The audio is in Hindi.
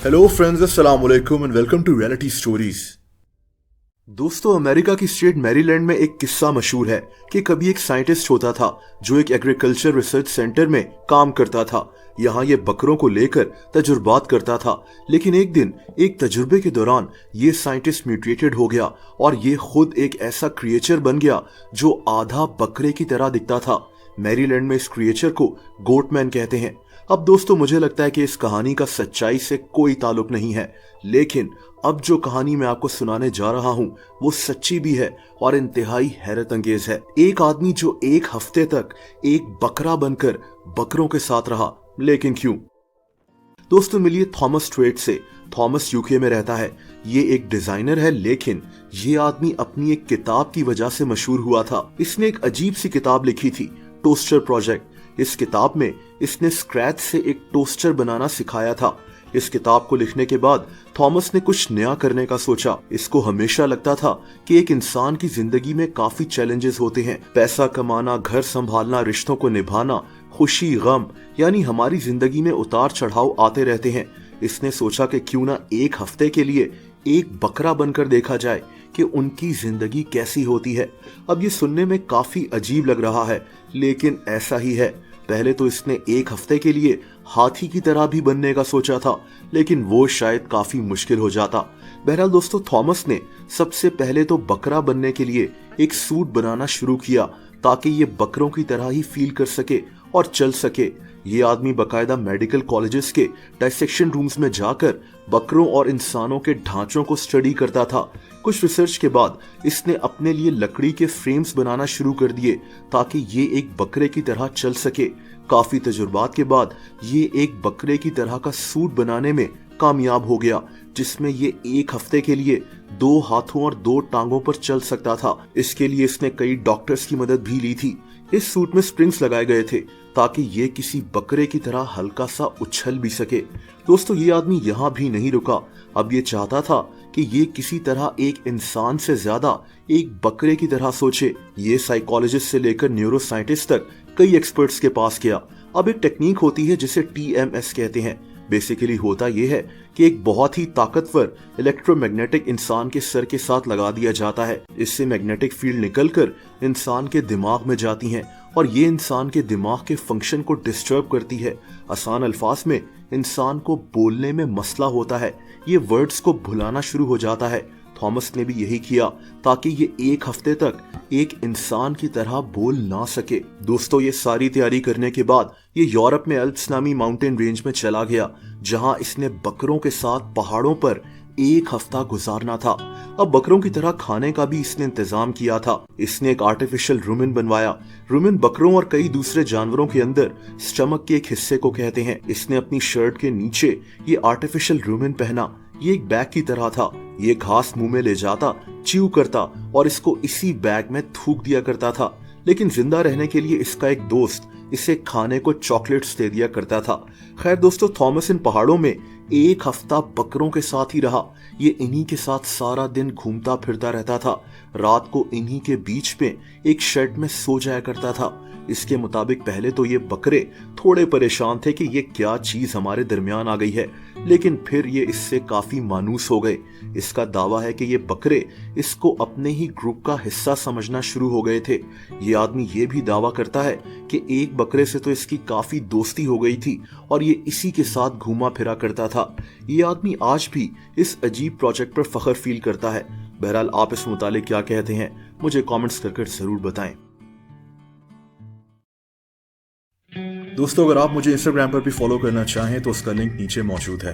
हेलो फ्रेंड्स, अस्सलाम वालेकुम and welcome to reality stories. दोस्तों, अमेरिका की स्टेट मैरीलैंड में एक किस्सा मशहूर है कि कभी एक साइंटिस्ट होता था जो एक एग्रीकल्चर रिसर्च सेंटर में काम करता था। यहाँ ये बकरों को लेकर तजुर्बात करता था, लेकिन एक दिन एक तजुर्बे के दौरान ये साइंटिस्ट म्यूटेटेड हो गया और ये खुद एक ऐसा क्रिएचर बन गया जो आधा बकरे की तरह दिखता था। मैरीलैंड में इस क्रिएचर को गोटमैन कहते हैं। अब दोस्तों, मुझे लगता है कि इस कहानी का सच्चाई से कोई ताल्लुक नहीं है, लेकिन अब जो कहानी मैं आपको सुनाने जा रहा हूँ वो सच्ची भी है और इंतहाई हैरत अंगेज है। एक आदमी जो एक हफ्ते तक एक बकरा बनकर बकरों के साथ रहा, लेकिन क्यों? दोस्तों, मिलिए थॉमस ट्वेट से। थॉमस यूके में रहता है। ये एक डिजाइनर है, लेकिन ये आदमी अपनी एक किताब की वजह से मशहूर हुआ था। इसने एक अजीब सी किताब लिखी थी, टोस्टर प्रोजेक्ट। इस किताब में इसने स्क्रैच से एक टोस्टर बनाना सिखाया था। इस किताब को लिखने के बाद थॉमस ने कुछ नया करने का सोचा। इसको हमेशा लगता था कि एक इंसान की जिंदगी में काफी चैलेंजेस होते हैं, पैसा कमाना, घर संभालना, रिश्तों को निभाना, खुशी गम, यानी हमारी जिंदगी में उतार चढ़ाव आते रहते हैं। इसने सोचा कि क्यों ना एक हफ्ते के लिए एक बकरा बनकर देखा जाए कि उनकी जिंदगी कैसी होती है। अब ये सुनने में काफी अजीब लग रहा है, लेकिन ऐसा ही है। पहले तो इसने एक हफ्ते के लिए हाथी की तरह भी बनने का सोचा था, लेकिन वो शायद काफी मुश्किल हो जाता। बहरहाल दोस्तों, थॉमस ने सबसे पहले तो बकरा बनने के लिए एक सूट बनाना शुरू किया ताकि ये बकरों की तरह ही फील कर सके और चल सके। ये आदमी बकायदा मेडिकल कॉलेजेस के डाइसेक्शन रूम्स में जाकर बकरों और इंसानों के ढांचों को स्टडी करता था। कुछ रिसर्च के बाद इसने अपने लिए लकड़ी के फ्रेम्स बनाना शुरू कर दिए ताकि ये एक बकरे की तरह चल सके। काफी तजुर्बात के बाद ये एक बकरे की तरह का सूट बनाने में कामयाब हो गया, जिसमें ये एक हफ्ते के लिए 2 हाथों और 2 टांगों पर चल सकता था। इसके लिए इसने कई डॉक्टर्स की मदद भी ली थी। इस सूट में स्प्रिंग्स लगाए गए थे ताकि ये किसी बकरे की तरह हल्का सा उछल भी सके। दोस्तों, ये आदमी यहाँ भी नहीं रुका। अब ये चाहता था कि ये किसी तरह एक इंसान से ज्यादा एक बकरे की तरह सोचे। ये साइकोलॉजिस्ट से लेकर न्यूरो साइंटिस्ट तक कई एक्सपर्ट्स के पास गया। अब एक टेक्निक होती है जिसे TMS कहते हैं। बेसिकली होता यह है कि एक बहुत ही ताकतवर इलेक्ट्रोमैग्नेटिक इंसान के सर के साथ लगा दिया जाता है। इससे मैग्नेटिक फील्ड निकलकर इंसान के दिमाग में जाती हैं और ये इंसान के दिमाग के फंक्शन को डिस्टर्ब करती है। आसान अल्फाज में, इंसान को बोलने में मसला होता है, ये वर्ड्स को भुलाना शुरू हो जाता है। थॉमस ने भी यही किया ताकि ये एक हफ्ते तक एक इंसान की तरह बोल ना सके। दोस्तों, ये सारी तैयारी करने के बाद ये यूरोप में एल्प्स नामी माउंटेन रेंज में चला गया, जहां इसने बकरों के साथ पहाड़ों पर एक हफ्ता गुजारना था। अब बकरों की तरह खाने का भी इसने इंतजाम किया था। इसने एक आर्टिफिशियल रुमेन बनवाया। रुमेन बकरों और कई दूसरे जानवरों के अंदर स्टमक के एक हिस्से को कहते हैं। इसने अपनी शर्ट के नीचे ये आर्टिफिशियल रुमेन पहना। ये एक बैग की तरह था। ये घास मुंह में ले जाता, च्यू करता और इसको इसी बैग में थूक दिया करता था। लेकिन जिंदा रहने के लिए इसका एक दोस्त इसे खाने को चॉकलेट्स दे दिया करता था। खैर दोस्तों, थॉमस इन पहाड़ों में एक हफ्ता बकरों के साथ ही रहा। ये इन्हीं के साथ सारा दिन घूमता फिरता रहता था। रात को इन्हीं के बीच में एक शेड में सो जाया करता था। इसके मुताबिक पहले तो ये बकरे थोड़े परेशान थे कि ये क्या चीज हमारे दरमियान आ गई है, लेकिन फिर ये इससे काफी मानूस हो गए। इसका दावा है कि ये बकरे इसको अपने ही ग्रुप का हिस्सा समझना शुरू हो गए थे। ये आदमी ये भी दावा करता है कि एक बकरे से तो इसकी काफी दोस्ती हो गई थी और ये इसी के साथ घूमा फिरा करता था। ये आदमी आज भी इस अजीब प्रोजेक्ट पर फख्र फील करता है। बहरहाल, आप इस मुतालिक क्या कहते हैं, मुझे कमेंट्स कर जरूर बताएं। दोस्तों, अगर आप मुझे इंस्टाग्राम पर भी फॉलो करना चाहें तो उसका लिंक नीचे मौजूद है।